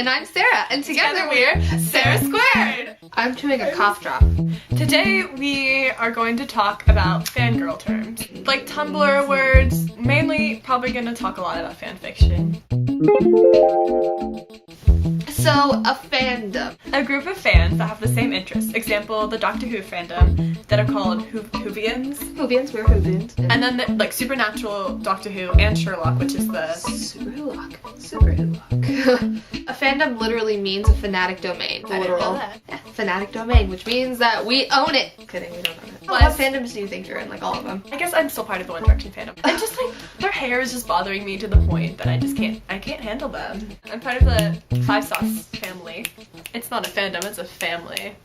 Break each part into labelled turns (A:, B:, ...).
A: And I'm Sarah, and together we're
B: Sarah Squared!
A: I'm doing a cough drop.
B: Today we are going to talk about fangirl terms. Like Tumblr words, mainly probably going to talk a lot about fanfiction.
A: So, a fandom.
B: A group of fans that have the same interests. Example, the Doctor Who fandom that are called Whovians.
A: Whovians, we're Whovians.
B: And then the, like Supernatural, Doctor Who, and Sherlock, which is the...
A: Super Wholock. A fandom literally means a fanatic domain.
B: I didn't know that.
A: Yeah, fanatic domain, which means that we own it. Kidding, we don't own it. What fandoms do you think you're in? Like all of them?
B: I guess I'm still part of the One Direction fandom. And just like, their hair is just bothering me to the point that I can't handle them. I'm part of the 5 Sauce family. It's not a fandom, it's a family.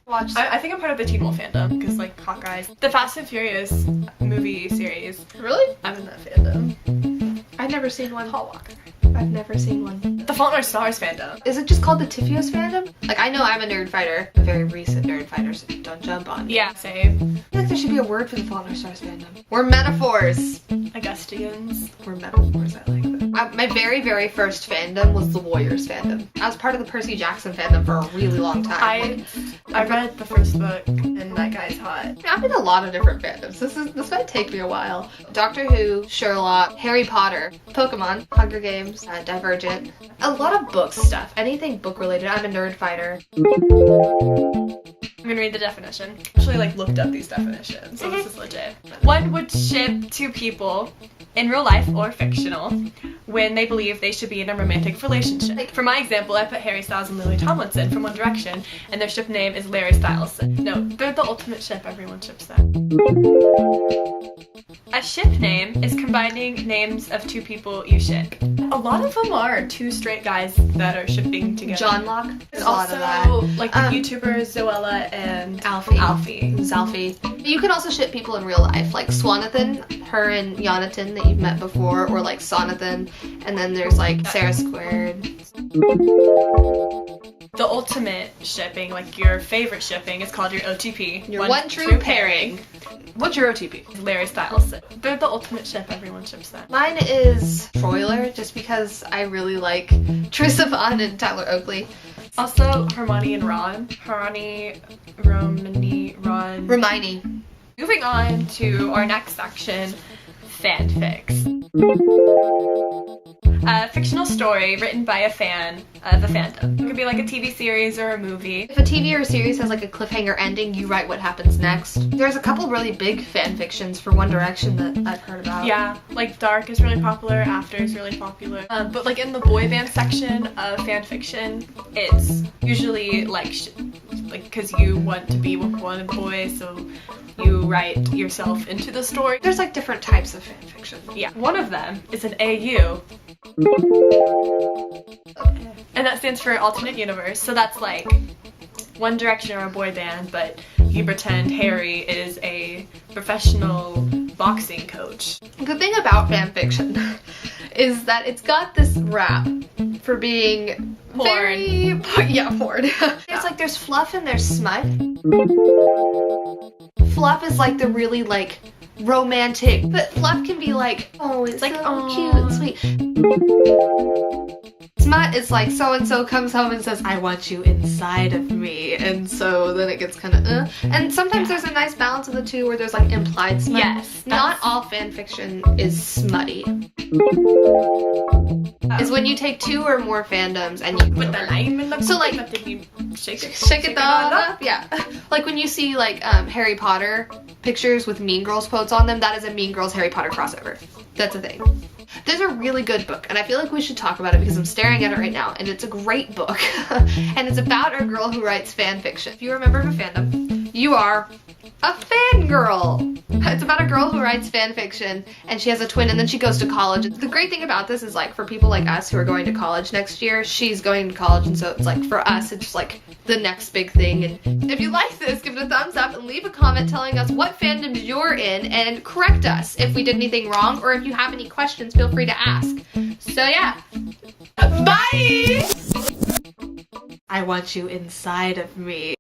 B: I think I'm part of the Teen Wolf fandom, because like Hawkeye's. The Fast and Furious movie series.
A: Really?
B: I'm in that fandom.
A: I've never seen one.
B: Paul Walker.
A: I've never seen one.
B: The Fault in Our Stars fandom.
A: Is it just called the Tifios fandom? Like, I know I'm a nerd fighter, a very recent nerd fighter, so don't jump on me.
B: Yeah, same.
A: I feel like there should be a word for the Fault in Our Stars fandom. We're metaphors.
B: Augustians.
A: We're metaphors, I like that. My very, very first fandom was the Warriors fandom. I was part of the Percy Jackson fandom for a really long time.
B: I read the first book, and that guy's hot.
A: I'm in a lot of different fandoms. This might take me a while. Doctor Who, Sherlock, Harry Potter, Pokemon, Hunger Games, Divergent. A lot of book stuff. Anything book related. I'm a nerd fighter.
B: I'm gonna read the definition. I actually like looked up these definitions, so this is legit. One would ship two people in real life or fictional when they believe they should be in a romantic relationship. Like, for my example, I put Harry Styles and Lily Tomlinson from One Direction, and their ship name is Larry Styles. No, they're the ultimate ship. Everyone ships them. A ship name is combining names of two people you ship. A lot of them are two straight guys that are shipping together.
A: John Locke.
B: There's
A: a lot
B: also
A: of that.
B: like the YouTubers Zoella and
A: Alfie. You can also ship people in real life, like Swanathan, her and Jonathan that you've met before, or like Sonathan, and then there's like Sarah Squared.
B: The ultimate shipping, like your favorite shipping, is called your OTP.
A: Your one true pairing. What's your OTP?
B: Larry Styles. They're the ultimate ship. Everyone ships them.
A: Mine is Troiler, just because I really like Trissa Vaughn and Tyler Oakley.
B: Also, Hermione and Ron. Hermione, Ron.
A: Hermione.
B: Moving on to our next section, fanfics. A fictional story written by a fan of a fandom. It could be like a TV series or a movie.
A: If a TV or a series has like a cliffhanger ending, you write what happens next. There's a couple really big fan fictions for One Direction that I've heard about.
B: Yeah, like Dark is really popular, After is really popular. But like in the boy band section of fan fiction, it's usually like because you want to be with one boy, so you write yourself into the story.
A: There's like different types of fan fiction.
B: Yeah, one of them is an AU. And that stands for alternate universe. So that's like One Direction or a boy band, but you pretend Harry is a professional boxing coach.
A: The thing about fan fiction is that it's got this rap for being
B: porn.
A: Porn. It's like there's fluff and there's smut. Fluff is like the really like romantic, but fluff can be like, oh, it's like so cute and sweet. Smut is like so-and-so comes home and says, I want you inside of me, and so then it gets kind of and sometimes there's a nice balance of the two where there's like implied smut.
B: Yes.
A: Not all fan fiction is smutty. Is when you take two or more fandoms and you
B: put the lime in the
A: so like
B: you shake it
A: all up. Yeah. Like when you see like Harry Potter pictures with Mean Girls quotes on them, that is a Mean Girls Harry Potter crossover. That's a thing. There's a really good book, and I feel like we should talk about it because I'm staring at it right now, and it's a great book. And it's about a girl who writes fan fiction. If you remember the fandom, you are a fangirl. It's about a girl who writes fan fiction, and she has a twin, and then she goes to college. The great thing about this is like for people like us who are going to college next year, she's going to college, and so it's like for us, it's like the next big thing. And if you like this, give it a thumbs up and leave a comment telling us what fandoms you're in and correct us if we did anything wrong, or if you have any questions, feel free to ask. So yeah, bye! I want you inside of me.